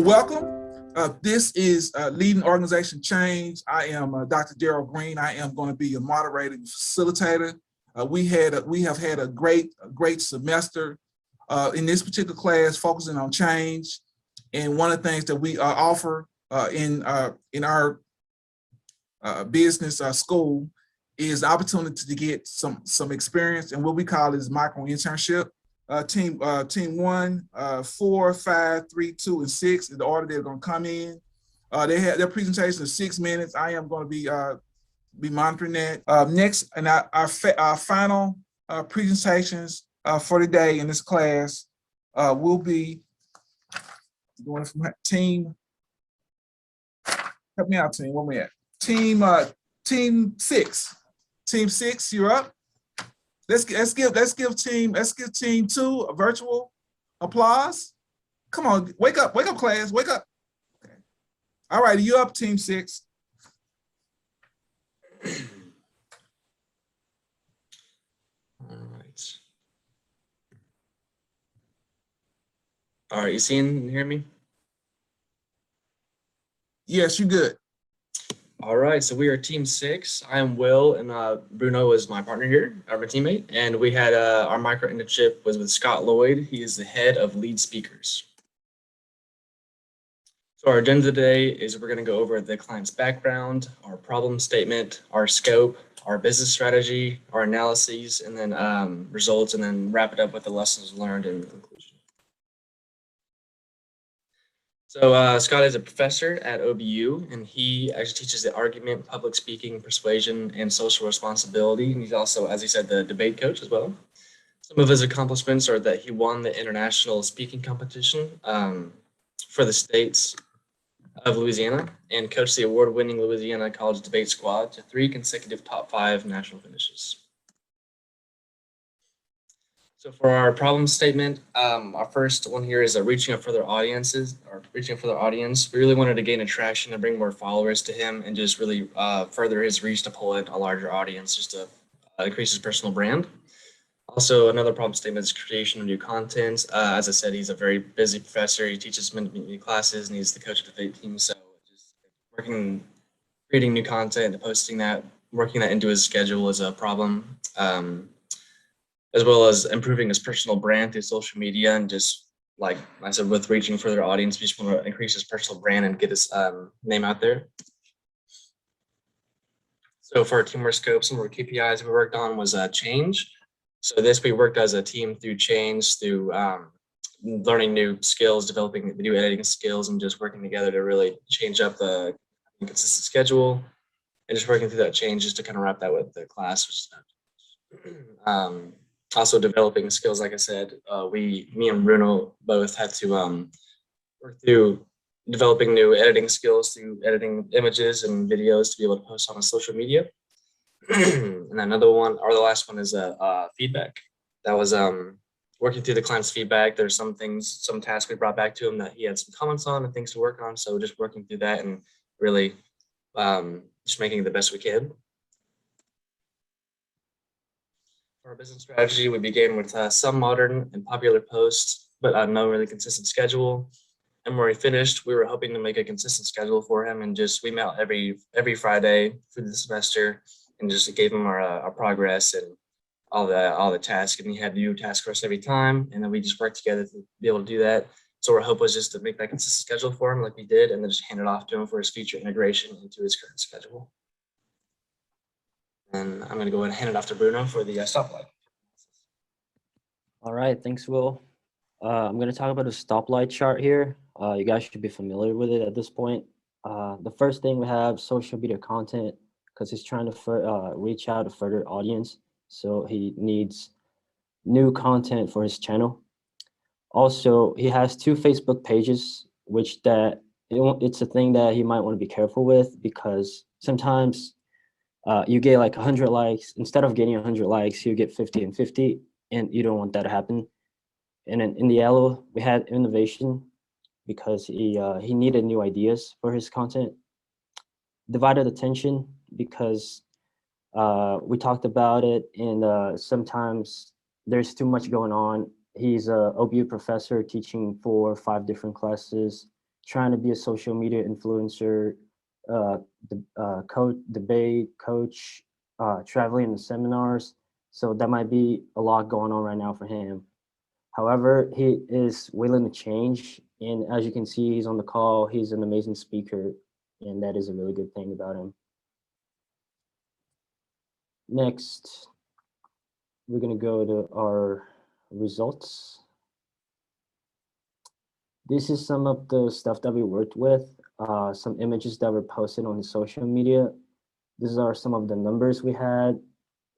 Well, welcome. This is Leading Organization Change. I am Dr. Darrell Green. I am going to be a moderating facilitator. We have had a great semester in this particular class, focusing on change. And one of the things that we offer in our business school is the opportunity to get some experience in what we call is micro internship. Team 1, 4, 5, 3, 2, and 6 is the order they're going to come in. They have their presentation is 6 minutes. I am going to be monitoring that. Next, and our final presentations for today in this class will be going from team. Help me out, team. Where we at? Team 6. Team 6, you're up. Let's give team 2 a virtual applause. Come on, wake up, class, wake up. Okay. All right, you up, team 6. All right, you see and hear me? Yes, you good. All right, so we are team 6. I am Will, and Bruno is my partner here, our teammate. And we had our micro internship was with Scot Loyd. He is the head of lead speakers. So our agenda today is we're going to go over the client's background, our problem statement, our scope, our business strategy, our analyses, and then results, and then wrap it up with the lessons learned and conclusion. So Scott is a professor at OBU, and he actually teaches the argument, public speaking, persuasion, and social responsibility. And he's also, as he said, the debate coach as well. Some of his accomplishments are that he won the international speaking competition for the states of Louisiana and coached the award-winning Louisiana College Debate Squad to 3 consecutive top 5 national finishes. So for our problem statement, our first one here is reaching a further audience. We really wanted to gain attraction and bring more followers to him and just really further his reach to pull in a larger audience, just to increase his personal brand. Also, another problem statement is creation of new content. As I said, he's a very busy professor. He teaches many classes and he's the coach of the debate team. So just creating new content and posting that, working that into his schedule is a problem. As well as improving his personal brand through social media, and just like I said, with reaching further audience, we just want to increase his personal brand and get his name out there. So for our teamwork scope, some of our KPIs we worked on was change. So this we worked as a team through change, through learning new skills, developing video editing skills, and just working together to really change up the consistent schedule, and just working through that change just to kind of wrap that with the class. Also developing skills, like I said, me and Bruno both had to work through developing new editing skills through editing images and videos to be able to post on social media. And another one, or the last one, is feedback. That was working through the client's feedback. There's some tasks we brought back to him that he had some comments on and things to work on. So just working through that and really just making it the best we can. For our business strategy, we began with some modern and popular posts, but no really consistent schedule. And when we finished, we were hoping to make a consistent schedule for him, and we met every Friday for the semester, and just gave him our progress and all the tasks. And he had new tasks for us every time, and then we just worked together to be able to do that. So our hope was just to make that consistent schedule for him, like we did, and then just hand it off to him for his future integration into his current schedule. And I'm going to go ahead and hand it off to Bruno for the stoplight. All right, thanks, Will. I'm going to talk about a stoplight chart here. You guys should be familiar with it at this point. The first thing we have social media content, because he's trying to reach out to further audience. So he needs new content for his channel. Also, he has 2 Facebook pages, which it's a thing that he might want to be careful with, because sometimes you get like 100 likes. Instead of getting 100 likes, you get 50 and 50, and you don't want that to happen. And then in the yellow, we had innovation, because he needed new ideas for his content. Divided attention, because we talked about it, and sometimes there's too much going on. He's a OBU professor teaching 4 or 5 different classes, trying to be a social media influencer, coach, debate coach, traveling to seminars. So that might be a lot going on right now for him. However, he is willing to change. And as you can see, he's on the call. He's an amazing speaker, and that is a really good thing about him. Next, we're going to go to our results. This is some of the stuff that we worked with, some images that were posted on his social media. These are some of the numbers we had.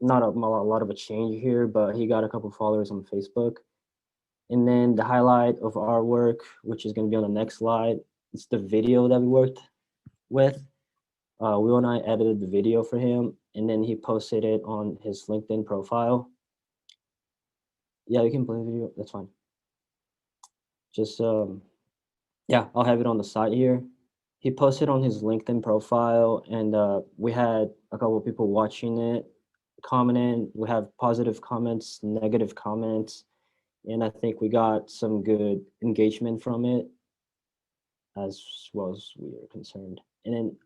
Not a lot of a change here, but he got a couple followers on Facebook. And then the highlight of our work, which is going to be on the next slide, it's the video that we worked with. Will and I edited the video for him, and then he posted it on his LinkedIn profile. Yeah, you can play the video, that's fine. Just, yeah, I'll have it on the side here. He posted on his LinkedIn profile, and we had a couple of people watching it, commenting. We have positive comments, negative comments, and I think we got some good engagement from it as well as we are concerned. And then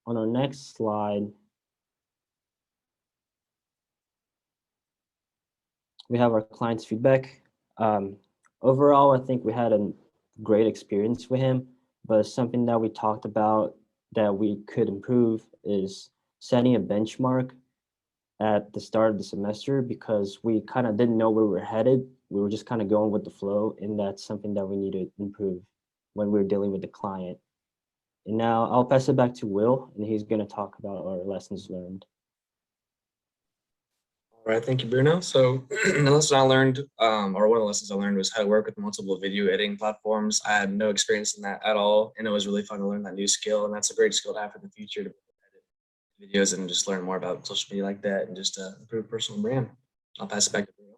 on our next slide, we have our client's feedback. Overall, I think we had a great experience with him, but something that we talked about that we could improve is setting a benchmark at the start of the semester, because we kind of didn't know where we were headed. We were just kind of going with the flow, and that's something that we need to improve when we're dealing with the client. And now I'll pass it back to Will, and he's going to talk about our lessons learned. All right, thank you, Bruno. So the lesson I learned, or one of the lessons I learned, was how to work with multiple video editing platforms. I had no experience in that at all, and it was really fun to learn that new skill, and that's a great skill to have for the future, to edit videos and just learn more about social media like that, and just improve personal brand. I'll pass it back to Bruno.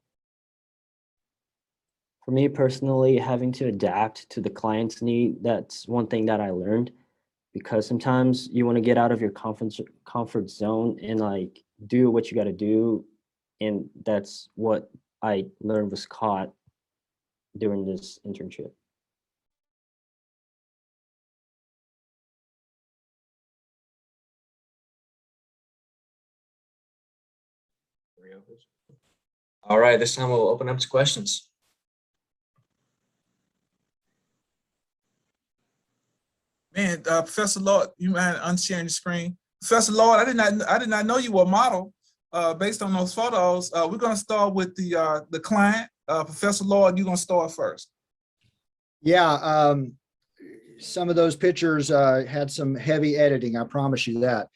For me personally, having to adapt to the client's need, that's one thing that I learned, because sometimes you want to get out of your comfort zone and like do what you got to do. And that's what I learned with Scot during this internship. All right, this time we'll open up to questions. Man, Professor Loyd, you mind unsharing the screen? Professor Loyd, I did not know you were a model. Based on those photos, we're going to start with the client. Professor Loyd, you're going to start first. Yeah, some of those pictures had some heavy editing, I promise you that.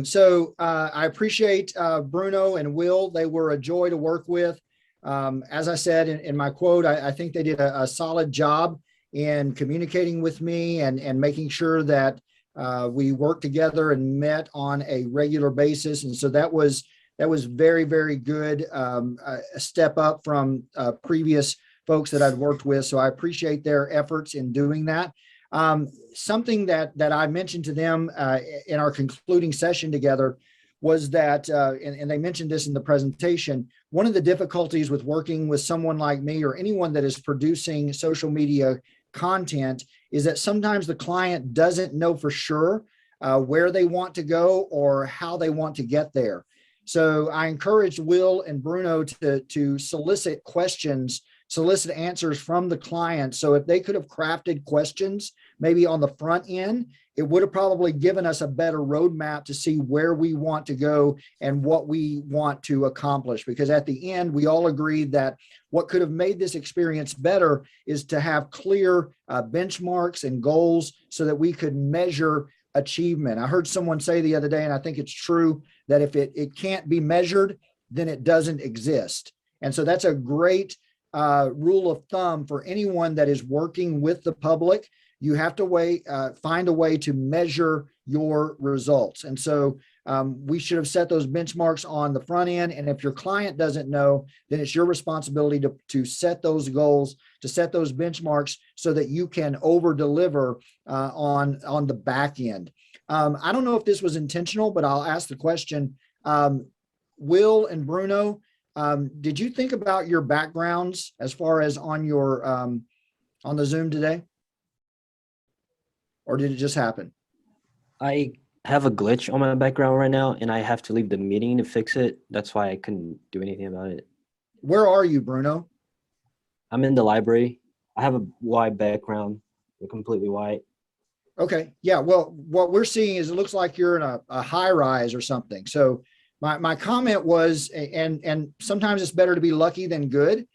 So I appreciate Bruno and Will. They were a joy to work with. As I said in my quote, I think they did a solid job in communicating with me and making sure that we worked together and met on a regular basis. And so that was very, very good, a step up from previous folks that I'd worked with. So I appreciate their efforts in doing that. Something that I mentioned to them in our concluding session together was that, and they mentioned this in the presentation, one of the difficulties with working with someone like me or anyone that is producing social media content is that sometimes the client doesn't know for sure where they want to go or how they want to get there. So I encouraged Will and Bruno to solicit questions, solicit answers from the client. So if they could have crafted questions, maybe on the front end, it would have probably given us a better roadmap to see where we want to go and what we want to accomplish. Because at the end, we all agreed that what could have made this experience better is to have clear benchmarks and goals so that we could measure achievement. I heard someone say the other day, and I think it's true, that if it can't be measured, then it doesn't exist. And so that's a great rule of thumb for anyone that is working with the public. You have to find a way to measure your results. And so we should have set those benchmarks on the front end. And if your client doesn't know, then it's your responsibility to set those goals, to set those benchmarks so that you can over deliver on the back end. I don't know if this was intentional, but I'll ask the question. Will and Bruno, did you think about your backgrounds as far as on your on the Zoom today? or did it just happen? I have a glitch on my background right now, and I have to leave the meeting to fix it. That's why I couldn't do anything about it. Where are you, Bruno? I'm in the library. I have a white background, completely white. Okay. Yeah. Well, what we're seeing is it looks like you're in a high rise or something. So my comment was, and sometimes it's better to be lucky than good.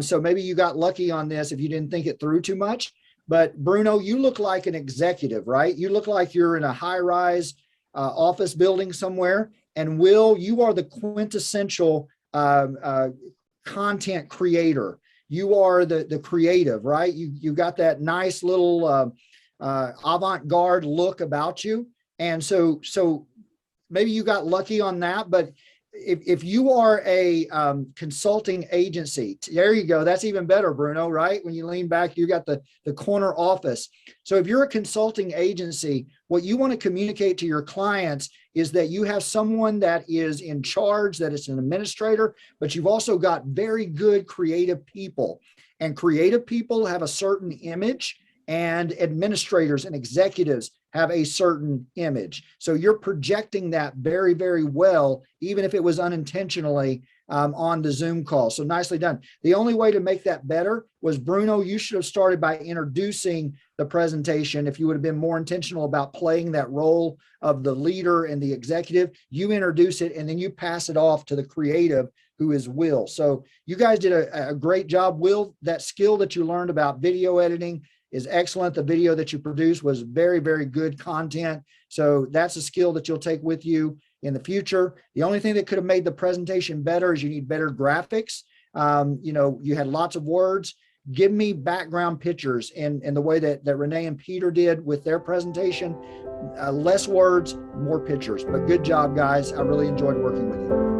So maybe you got lucky on this if you didn't think it through too much. But Bruno, you look like an executive, right? You look like you're in a high rise office building somewhere. And Will, you are the quintessential content creator. You are the creative, right? You got that nice little avant-garde look about you. And so maybe you got lucky on that, but if you are a consulting agency, there you go. That's even better, Bruno, right? When you lean back, you got the corner office. So if you're a consulting agency, what you want to communicate to your clients is that you have someone that is in charge, that is an administrator, but you've also got very good creative people. And creative people have a certain image, and administrators and executives have a certain image. So you're projecting that very, very well, even if it was unintentionally on the Zoom call. So nicely done. The only way to make that better was, Bruno, you should have started by introducing the presentation. If you would have been more intentional about playing that role of the leader and the executive, you introduce it and then you pass it off to the creative, who is Will. So you guys did a great job. Will, that skill that you learned about video editing is excellent. The video that you produced was very, very good content. So that's a skill that you'll take with you in the future. The only thing that could have made the presentation better is you need better graphics. You had lots of words. Give me background pictures in the way that Renee and Peter did with their presentation. Less words, more pictures. But good job, guys. I really enjoyed working with you.